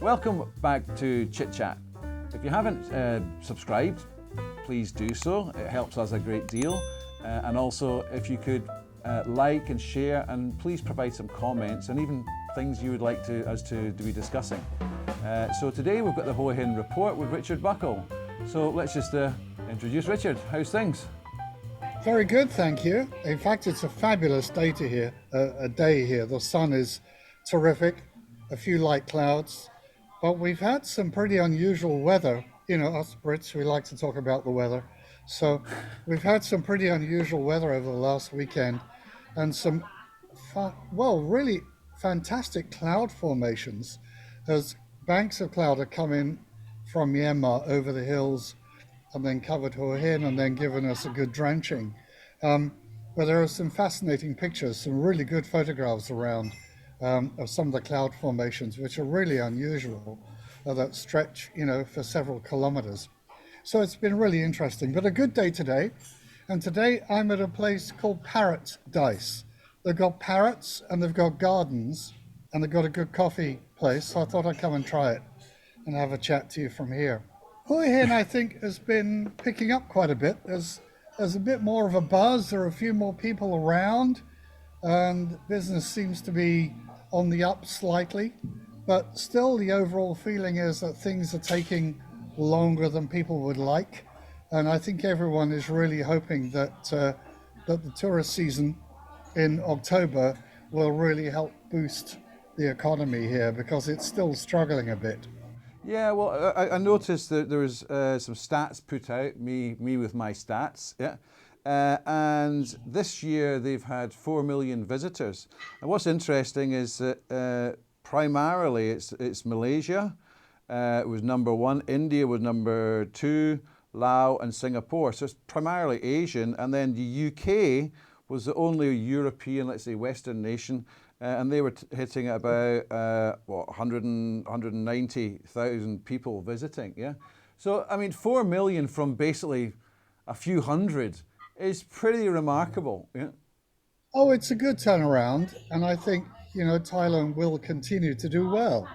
Welcome back to ChitChat. If you haven't subscribed, please do so. It helps us a great deal. And also, if you could like and share, and please provide some comments and even things you would like us to be discussing. So today we've got the Hua Hin report with Richard Buckle. So let's just introduce Richard. How's things? Very good, thank you. In fact, it's a fabulous day here. The sun is terrific, a few light clouds, but we've had some pretty unusual weather. You know, us Brits, we like to talk about the weather. So we've had some pretty unusual weather over the last weekend and some, really fantastic cloud formations as banks of cloud are coming from Myanmar over the hills and then covered Hua Hin and then given us a good drenching. But there are some fascinating pictures, some really good photographs around of some of the cloud formations, which are really unusual, that stretch, for several kilometers. So it's been really interesting, but a good day today. And today I'm at a place called Paradise. They've got parrots and they've got gardens and they've got a good coffee place. So I thought I'd come and try it and have a chat to you from here. Hua Hin, I think, has been picking up quite a bit. There's a bit more of a buzz. There are a few more people around and business seems to be on the up slightly, but still the overall feeling is that things are taking longer than people would like. And I think everyone is really hoping that the tourist season in October will really help boost the economy here because it's still struggling a bit. Yeah, well, I noticed that there was some stats put out, me with my stats, yeah. And this year they've had 4 million visitors. And what's interesting is that primarily it's Malaysia, it was number 1, India was number 2, Laos and Singapore. So it's primarily Asian. And then the UK was the only European, let's say, Western nation. And they were hitting at about 190,000 people visiting. Yeah, so I mean, 4 million from basically a few hundred is pretty remarkable. Yeah. Oh, it's a good turnaround, and I think Thailand will continue to do well,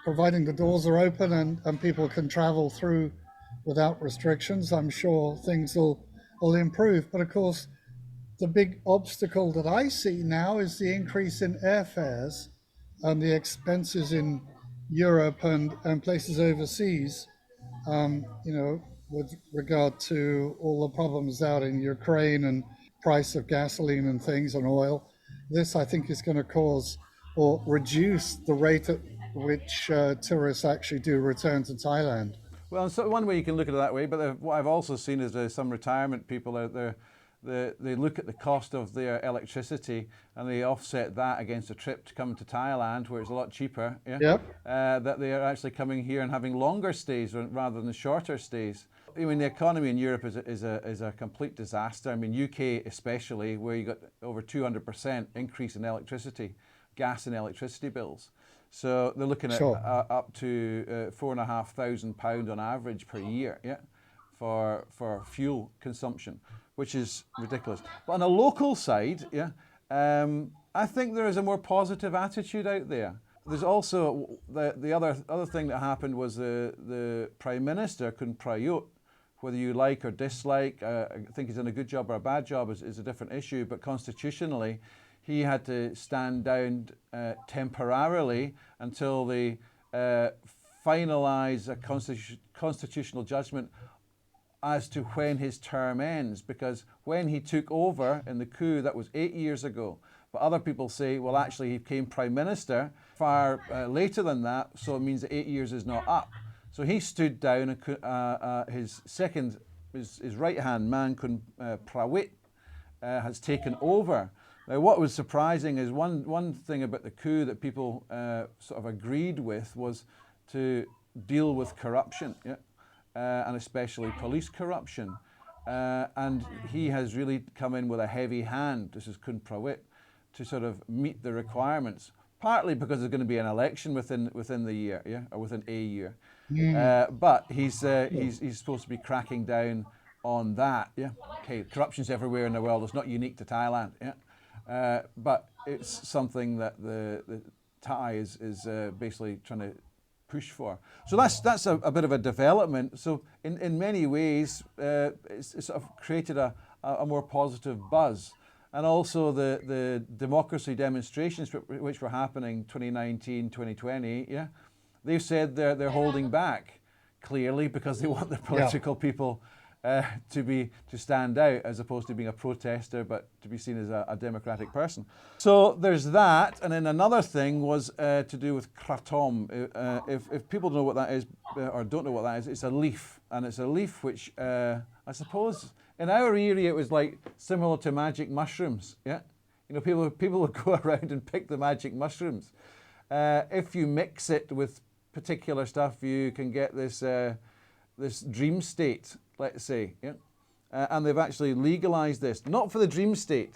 providing the doors are open and people can travel through without restrictions. I'm sure things will improve, but of course, the big obstacle that I see now is the increase in airfares and the expenses in Europe and places overseas, with regard to all the problems out in Ukraine and price of gasoline and things and oil. This, I think, is going to cause or reduce the rate at which tourists actually do return to Thailand. Well, so one way you can look at it that way, but what I've also seen is there's some retirement people out there. They look at the cost of their electricity and they offset that against a trip to come to Thailand, where it's a lot cheaper. Yeah. Yep. That they are actually coming here and having longer stays rather than shorter stays. I mean, the economy in Europe is a complete disaster. I mean, UK especially, where you got over 200% increase in electricity, gas and electricity bills. So they're looking at up to £4,500 on average per year. Yeah, for fuel consumption, which is ridiculous. But on a local side, yeah, I think there is a more positive attitude out there. There's also the other thing that happened was the Prime Minister, Kun Prayut, whether you like or dislike, I think he's done a good job or a bad job is a different issue, but constitutionally, he had to stand down temporarily until they finalise a constitutional judgment as to when his term ends, because when he took over in the coup, that was 8 years ago. But other people say, well, actually, he became Prime Minister far later than that, so it means that 8 years is not up. So he stood down, and his right-hand man, Kun Prawit, has taken over. Now, what was surprising is one thing about the coup that people sort of agreed with was to deal with corruption. Yeah. And especially police corruption. And he has really come in with a heavy hand, this is Kun Prawit, to sort of meet the requirements, partly because there's going to be an election within the year, yeah, or within a year. But he's supposed to be cracking down on that, yeah. Okay, corruption's everywhere in the world, it's not unique to Thailand, yeah. But it's something that the Thai is basically trying to push for. So that's a bit of a development. So in many ways, it's sort of created a more positive buzz. And also the democracy demonstrations which were happening 2019, 2020, yeah, they've said they're holding back clearly because they want the political people to stand out as opposed to being a protester, but to be seen as a democratic person. So there's that, and then another thing was to do with kratom. If people know what that is or don't know what that is, it's a leaf, and it's a leaf which I suppose in our area it was like similar to magic mushrooms. Yeah, you know, people would go around and pick the magic mushrooms. If you mix it with particular stuff, you can get this dream state, let's say, yeah? And they've actually legalized this, not for the dream state,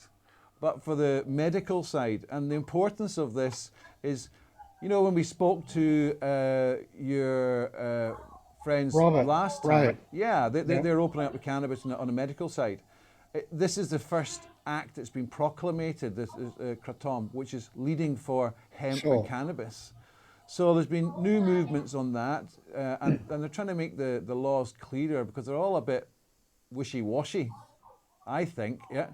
but for the medical side. And the importance of this is, you know, when we spoke to your friends Robert, last time, right. yeah, they're opening up the cannabis on the medical side. This is the first act that's been proclamated, this Kratom, which is leading for hemp and cannabis. So there's been new movements on that, and they're trying to make the laws clearer because they're all a bit wishy-washy, I think, yeah.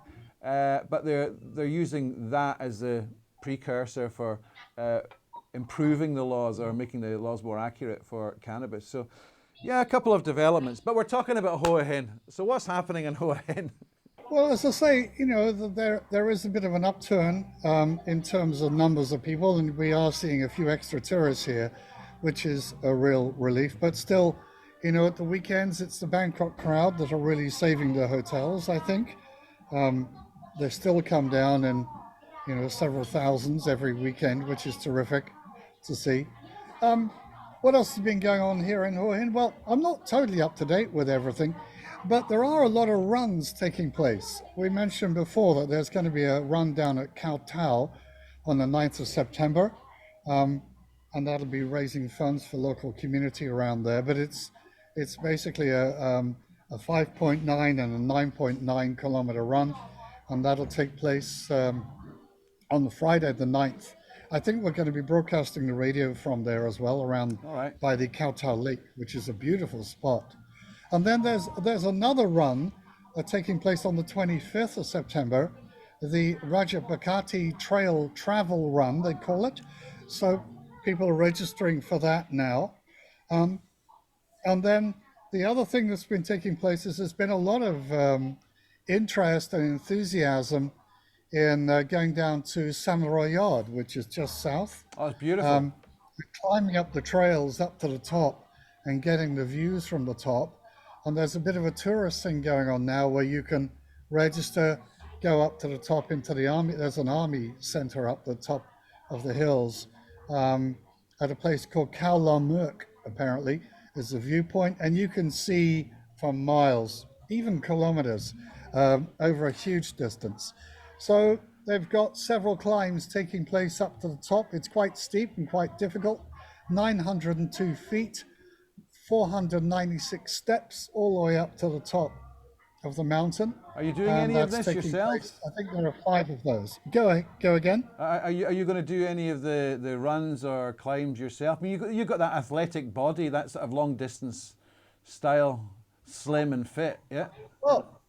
But they're using that as a precursor for improving the laws or making the laws more accurate for cannabis. So, yeah, a couple of developments. But we're talking about Hua Hin. So what's happening in Hua Hin? Well, as I say, you know, there is a bit of an upturn in terms of numbers of people, and we are seeing a few extra tourists here, which is a real relief. But still, you know, at the weekends, it's the Bangkok crowd that are really saving the hotels, I think. They still come down in, you know, several thousands every weekend, which is terrific to see. What else has been going on here in Hua Hin? Well, I'm not totally up to date with everything, but there are a lot of runs taking place. We mentioned before that there's going to be a run down at Koh Tao on the 9th of September, and that'll be raising funds for local community around there. But it's basically a 5.9 and a 9.9 kilometer run, and that'll take place on the Friday the 9th. I think we're going to be broadcasting the radio from there as well, around by the Koh Tao Lake, which is a beautiful spot. And then there's another run taking place on the 25th of September, the Rajabakati Trail Travel Run, they call it. So people are registering for that now. And then the other thing that's been taking place is there's been a lot of interest and enthusiasm in going down to Samurai Yard, which is just south. Oh, it's beautiful. Climbing up the trails up to the top and getting the views from the top. And there's a bit of a tourist thing going on now where you can register, go up to the top into the army. There's an army center up the top of the hills at a place called Khao Lam Merk, apparently, is the viewpoint. And you can see from miles, even kilometers, over a huge distance. So they've got several climbs taking place up to the top. It's quite steep and quite difficult, 902 feet. 496 steps all the way up to the top of the mountain. Are you doing any of this yourself? I think there are 5 of those. Go again. Are you going to do any of the runs or climbs yourself? I mean, you've got that athletic body, that sort of long distance style, slim and fit, yeah? Well,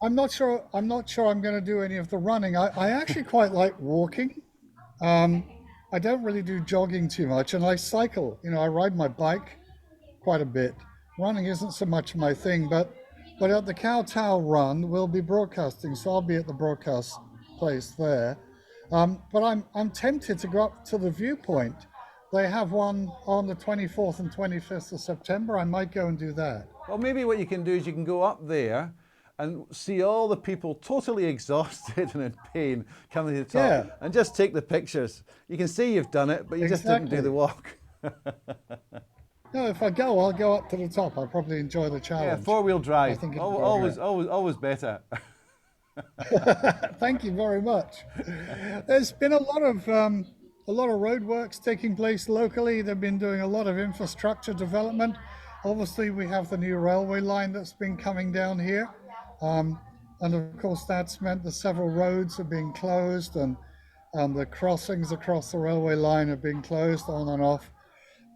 I'm not sure I'm going to do any of the running. I actually quite like walking. I don't really do jogging too much, and I cycle. You know, I ride my bike quite a bit. Running isn't so much my thing, but at the Koh Tao run, we'll be broadcasting, so I'll be at the broadcast place there. But I'm tempted to go up to the viewpoint. They have one on the 24th and 25th of September. I might go and do that. Well, maybe what you can do is you can go up there and see all the people totally exhausted and in pain coming to the top and just take the pictures. You can see you've done it, but you just didn't do the walk. No, if I go, I'll go up to the top. I'll probably enjoy the challenge. Yeah, 4-wheel drive. I think always better. Thank you very much. There's been a lot of roadworks taking place locally. They've been doing a lot of infrastructure development. Obviously, we have the new railway line that's been coming down here, and of course, that's meant that several roads are being closed, and and the crossings across the railway line have been closed on and off.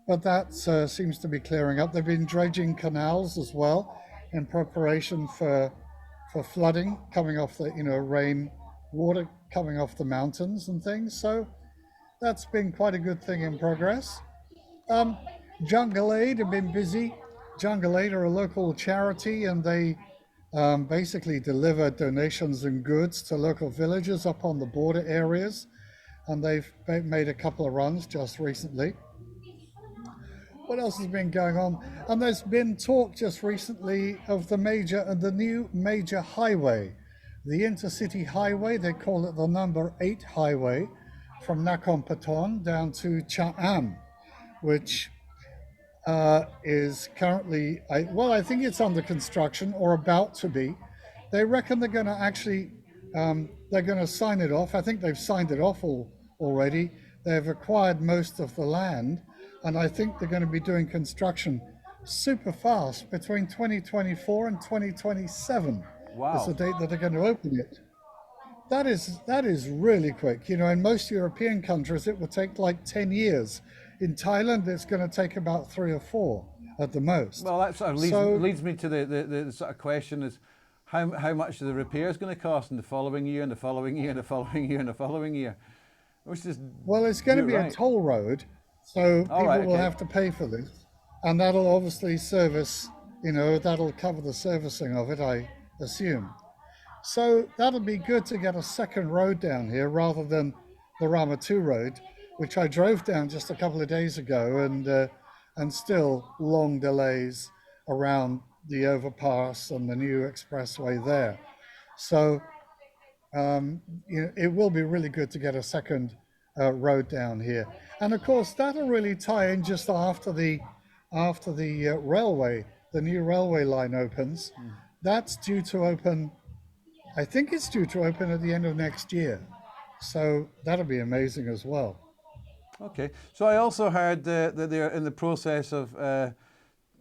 But that seems to be clearing up. They've been dredging canals as well in preparation for flooding coming off the rain water coming off the mountains and things. So that's been quite a good thing in progress. Um, Jungle Aid have been busy. Jungle Aid are a local charity, and they basically deliver donations and goods to local villages up on the border areas. And they've made a couple of runs just recently. What else has been going on? And there's been talk just recently of the new major highway, the intercity highway. They call it the number 8 highway from Nakhon Pathom down to Cha-am, which is currently, I think it's under construction or about to be. They reckon they're going to actually, they're going to sign it off. I think they've signed it off already. They've acquired most of the land, and I think they're going to be doing construction super fast between 2024 and 2027. Wow. Is the date that they're going to open it. That is really quick. In most European countries, it would take like 10 years. In Thailand, it's going to take about 3 or 4 at the most. Well, that sort of leads me to the sort of question is how much are the repairs going to cost in the following year and the following year and the following year and the following year? Well, it's going to be a toll road, so people will have to pay for this. And that'll obviously service, that'll cover the servicing of it, I assume. So that'll be good to get a second road down here rather than the Rama 2 road, which I drove down just a couple of days ago, and still long delays around the overpass and the new expressway there. So it will be really good to get a second road down here. And of course, that'll really tie in just after the railway, the new railway line opens. That's due to open, I think it's due to open at the end of next year. So that'll be amazing as well. Okay. So I also heard that they're in the process of,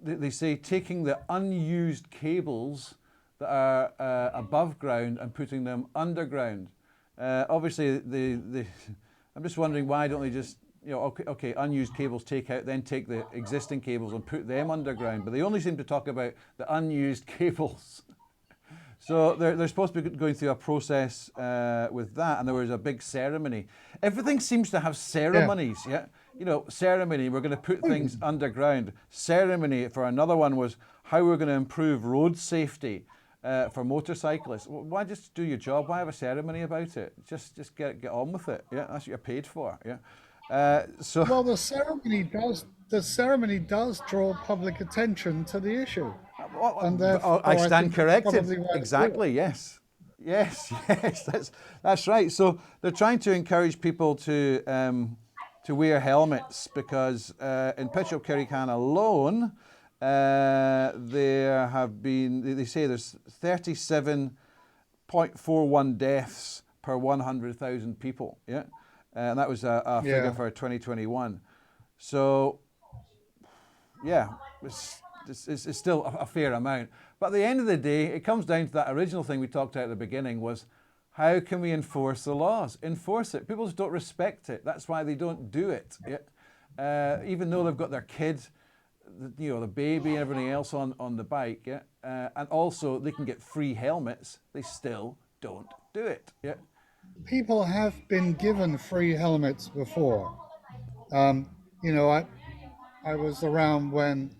they say, taking the unused cables that are above ground and putting them underground. Obviously, I'm just wondering, why don't they just, okay, unused cables take out, then take the existing cables and put them underground. But they only seem to talk about the unused cables. So they're supposed to be going through a process with that, and there was a big ceremony. Everything seems to have ceremonies, yeah? Ceremony, we're going to put things underground. Ceremony for another one was how we're going to improve road safety for motorcyclists. Why just do your job? Why have a ceremony about it? Just get on with it, yeah? That's what you're paid for, yeah? Well, the ceremony does draw public attention to the issue. And I stand corrected. Exactly. Yes. That's right. So they're trying to encourage people to wear helmets because in Petro-Kirikan alone, there have been. They say there's 37.41 deaths per 100,000 people. Yeah, and that was a figure for 2021. So yeah, it's still a fair amount. But at the end of the day, it comes down to that original thing we talked about at the beginning was, how can we enforce the laws? Enforce it. People just don't respect it. That's why they don't do it. Yeah? Even though they've got their kid, the baby and everything else on the bike, yeah? And also they can get free helmets, they still don't do it. Yeah? People have been given free helmets before. I was around when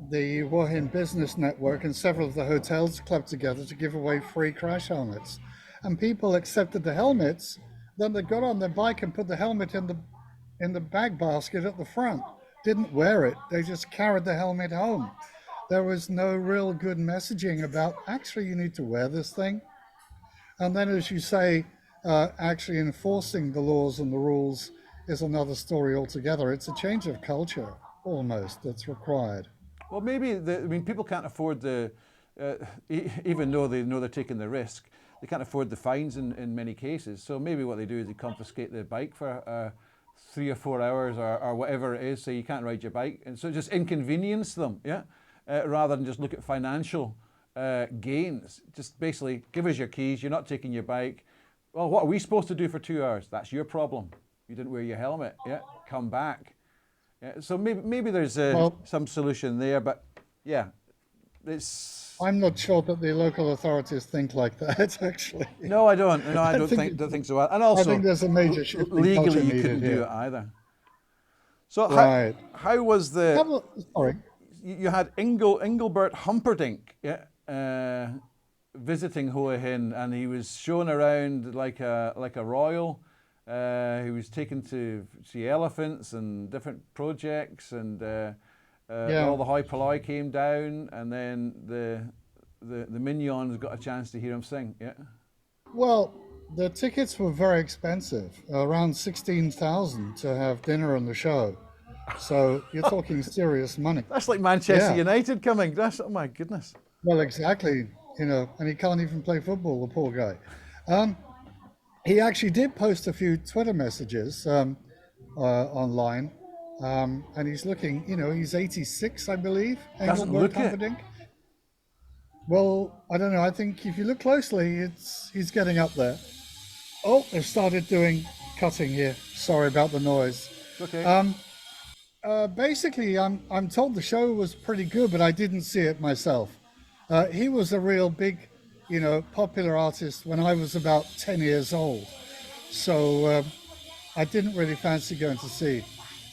the Hua Hin Business Network and several of the hotels clubbed together to give away free crash helmets. And people accepted the helmets, then they got on their bike and put the helmet in the bag basket at the front. Didn't wear it, they just carried the helmet home. There was no real good messaging about, actually you need to wear this thing. And then, as you say, actually enforcing the laws and the rules is another story altogether. It's a change of culture, almost, that's required. Well, maybe, people can't afford even though they know they're taking the risk, they can't afford the fines in many cases. So maybe what they do is they confiscate the bike for 3 or 4 hours or whatever it is, so you can't ride your bike. And so just inconvenience them, yeah? Rather than just look at financial gains. Just basically give us your keys, you're not taking your bike, well, what are we supposed to do for 2 hours? That's your problem. You didn't wear your helmet. Yeah, come back. Yeah, so maybe there's some solution there, but yeah, it's. I'm not sure that the local authorities think like that, actually. No, I don't. No, I don't think so. And also, I think there's a major shift in legally culture you needed couldn't here. do it either. So Right. how was the? Sorry. You had Engelbert Humperdinck, visiting Hua Hin, and he was shown around like a royal. He was taken to see elephants and different projects, and all the hoi polloi came down, and then the minions got a chance to hear him sing. Yeah. Well, the tickets were very expensive, around 16,000 to have dinner and the show. So you're talking serious money. That's like Manchester United coming. That's, oh my goodness. Well, exactly. And he can't even play football, the poor guy. He actually did post a few Twitter messages online, and he's looking. He's 86, I believe. Doesn't look it. Well, I don't know. I think if you look closely, he's getting up there. Oh, they've started doing cutting here. Sorry about the noise. Okay. Basically, I'm told the show was pretty good, but I didn't see it myself. He was a real big, popular artist when I was about 10 years old. So I didn't really fancy going to see,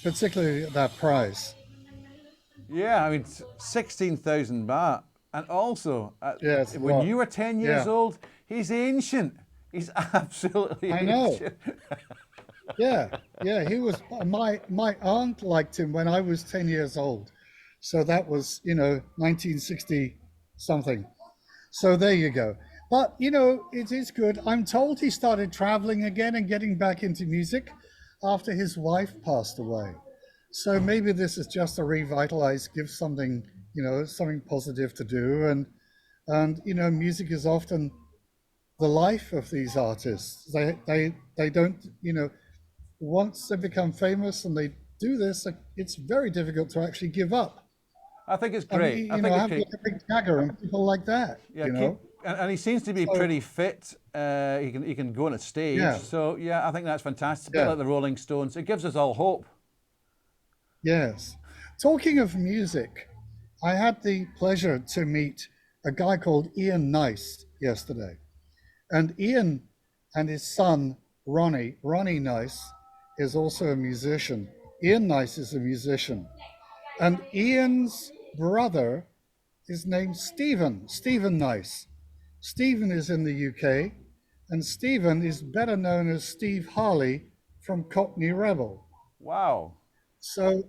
particularly at that price. Yeah, I mean, 16,000 baht. And also, when you were 10 years old, he's ancient. He's absolutely ancient. Yeah, he was. My aunt liked him when I was 10 years old, so that was 1960 something. So there you go. But it is good. I'm told he started traveling again and getting back into music after his wife passed away. So maybe this is just a revitalize, give something something positive to do, and music is often the life of these artists. They don't once they become famous and they do this, it's very difficult to actually give up. I think it's great. I think it's great. Big Jagger and people like that. Yeah, and he seems to be pretty fit. He can go on a stage. Yeah. So yeah, I think that's fantastic. A bit like the Rolling Stones. It gives us all hope. Yes. Talking of music, I had the pleasure to meet a guy called Ian Nice yesterday, and Ian and his son Ronnie Nice is also a musician. Ian Nice is a musician. And Ian's brother is named Stephen Nice. Stephen is in the UK, and Stephen is better known as Steve Harley from Cockney Rebel. Wow. So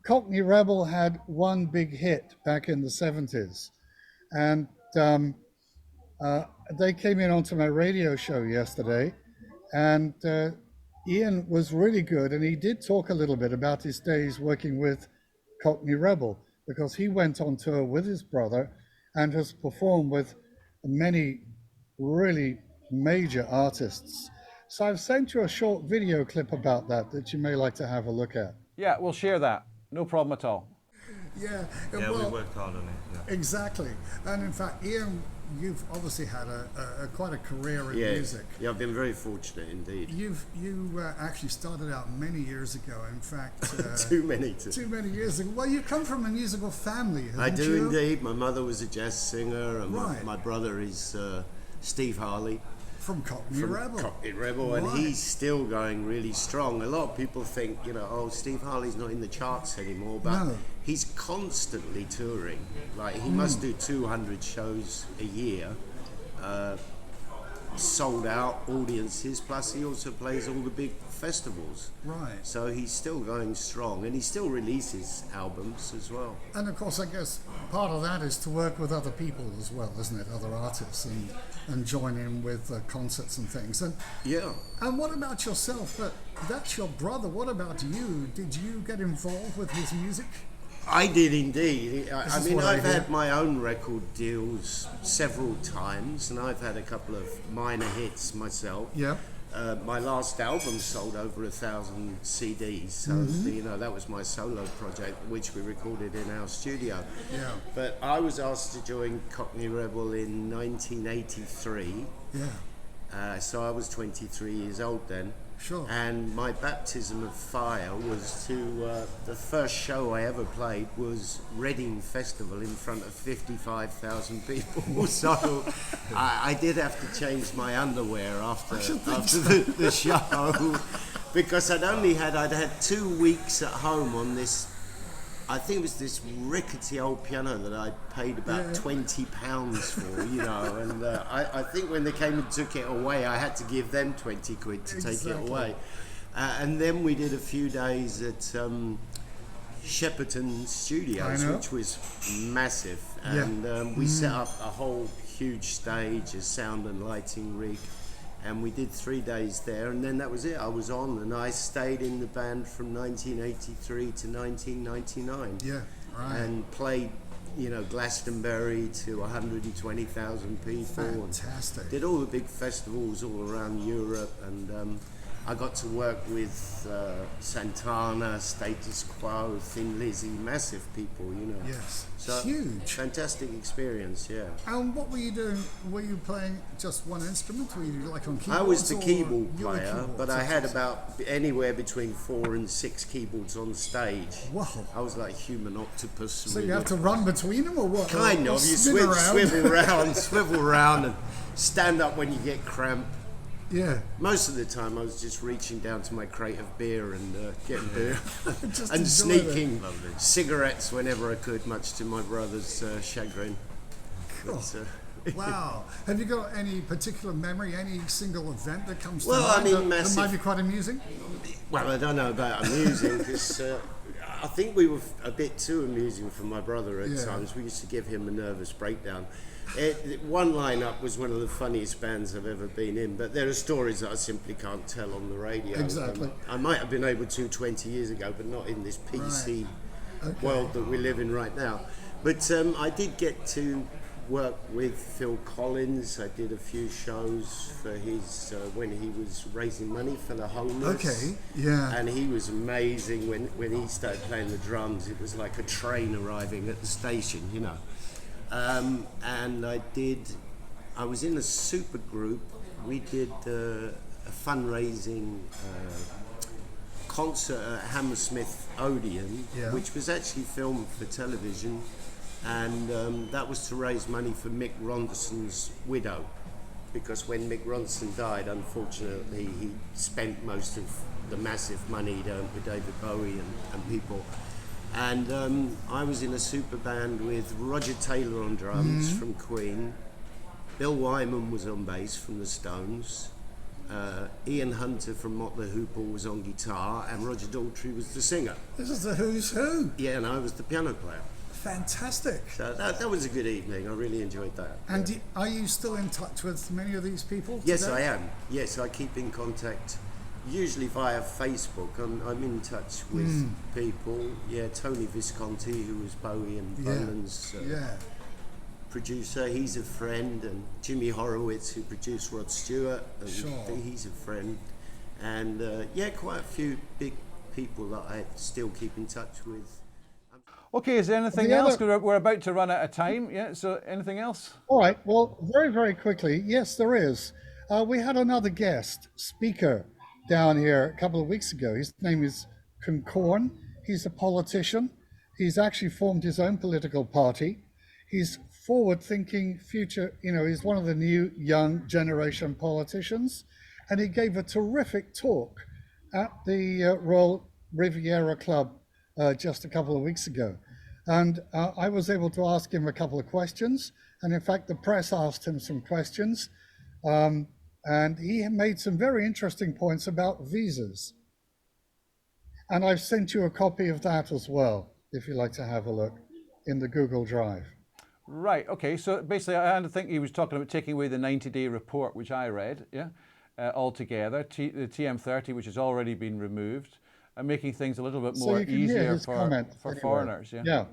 Cockney Rebel had one big hit back in the 70s. And they came in onto my radio show yesterday, and Ian was really good, and he did talk a little bit about his days working with Cockney Rebel, because he went on tour with his brother and has performed with many really major artists. So I've sent you a short video clip about that you may like to have a look at. Yeah, we'll share that. No problem at all. Yeah, we worked hard on it. Yeah. Exactly. And in fact, Ian, you've obviously had quite a career in music. Yeah, I've been very fortunate indeed. You actually started out many years ago. In fact, too many years ago. Well, you come from a musical family, haven't you? I do indeed. My mother was a jazz singer, and my brother is Steve Harley. From Cockney Rebel. Cockney Rebel, and he's still going really strong. A lot of people think, Steve Harley's not in the charts anymore, but he's constantly touring. Like, he must do 200 shows a year, sold out audiences, plus he also plays all the big festivals. Right. So he's still going strong, and he still releases albums as well. And of course, I guess part of that is to work with other people as well, isn't it? Other artists, and join in with concerts and things. And And what about yourself? That's your brother. What about you? Did you get involved with his music? I did indeed. I've had my own record deals several times, and I've had a couple of minor hits myself. Yeah. My last album sold over 1,000 CDs, so that was my solo project, which we recorded in our studio. Yeah. But I was asked to join Cockney Rebel in 1983. Yeah. So I was 23 years old then. Sure. And my baptism of fire was to, the first show I ever played was Reading Festival in front of 55,000 people. So I did have to change my underwear after the show, because I'd had 2 weeks at home on this, I think it was this rickety old piano that I paid about £20 for, you know, and I think when they came and took it away, I had to give them 20 quid to take it away. And then we did a few days at Shepperton Studios, which was massive, and we set up a whole huge stage, a sound and lighting rig. And we did 3 days there, and then that was it. I was on, and I stayed in the band from 1983 to 1999. Yeah, right. And played, you know, Glastonbury to 120,000 people. Fantastic. And did all the big festivals all around Europe, and I got to work with Santana, Status Quo, Thin Lizzy, massive people, you know. Yes, So huge. fantastic experience, yeah. And what were you doing? Were you playing just one instrument? Were you like on keyboards? I was the or keyboard you were player, keyboards? but I had about anywhere between 4 and 6 keyboards on stage. Wow. I was like human octopus. So you have to run between them, or what? Kind Or of. You spin around? swivel around, and stand up when you get cramp. Yeah. Most of the time, I was just reaching down to my crate of beer and getting beer, Just and enjoy sneaking cigarettes whenever I could, much to my brother's chagrin. Cool. But, Wow. Have you got any particular memory, any single event that comes to Well, I mind mean, that massive- might be quite amusing? Well, I don't know about amusing, because I think we were a bit too amusing for my brother at times. We used to give him a nervous breakdown. One lineup was one of the funniest bands I've ever been in, but there are stories that I simply can't tell on the radio. Exactly. I might have been able to 20 years ago, but not in this PC world that we live in right now. But I did get to work with Phil Collins. I did a few shows for his when he was raising money for the homeless. Okay, yeah. And he was amazing when he started playing the drums. It was like a train arriving at the station, you know. And I was in a super group. We did a fundraising concert at Hammersmith Odeon, which was actually filmed for television, and that was to raise money for Mick Ronson's widow, because when Mick Ronson died, unfortunately, he spent most of the massive money he'd earned with David Bowie and people. And I was in a super band with Roger Taylor on drums from Queen, Bill Wyman was on bass from the Stones, Ian Hunter from Motley Hoople was on guitar, and Roger Daltrey was the singer. This is the who's who. Yeah, and I was the piano player. Fantastic. So that was a good evening. I really enjoyed that. And are you still in touch with many of these people Yes, today? I am. Yes, I keep in contact, usually via Facebook. I'm in touch with people. Yeah, Tony Visconti, who was Bowie and Bolan's producer, he's a friend. And Jimmy Horowitz, who produced Rod Stewart, and he's a friend. And quite a few big people that I still keep in touch with. Okay, is there anything else? 'Cause we're about to run out of time. Yeah, so anything else? All right. Well, very, very quickly. Yes, there is. We had another guest speaker down here a couple of weeks ago. His name is Concorn. He's a politician. He's actually formed his own political party. He's forward-thinking, future. You know, he's one of the new young generation politicians, and he gave a terrific talk at the Royal Riviera Club just a couple of weeks ago. And I was able to ask him a couple of questions. And in fact, the press asked him some questions. And he made some very interesting points about visas. And I've sent you a copy of that as well, if you'd like to have a look in the Google Drive. Right, okay. So basically, I think he was talking about taking away the 90-day report, which I read, altogether, the TM30, which has already been removed, and making things a little bit more easier for foreigners. Yeah,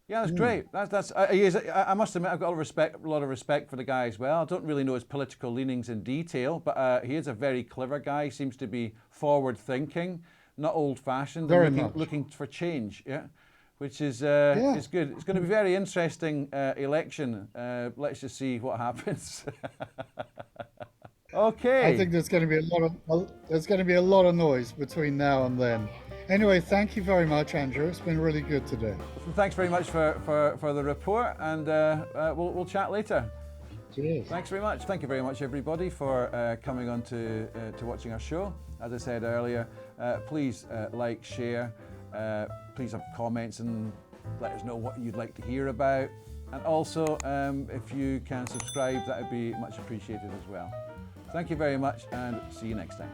that's great. I must admit, I've got a lot of respect for the guy as well. I don't really know his political leanings in detail, but he is a very clever guy. He seems to be forward-thinking, not old-fashioned, looking for change. Yeah, which is good. It's going to be a very interesting election. Let's just see what happens. Okay. I think there's going to be a lot of noise between now and then. Anyway, thank you very much, Andrew. It's been really good today. Thanks very much for the report, and we'll chat later. Cheers. Thanks very much. Thank you very much, everybody, for coming on to watching our show. As I said earlier, please like, share, please have comments and let us know what you'd like to hear about. And also, if you can subscribe, that would be much appreciated as well. Thank you very much, and see you next time.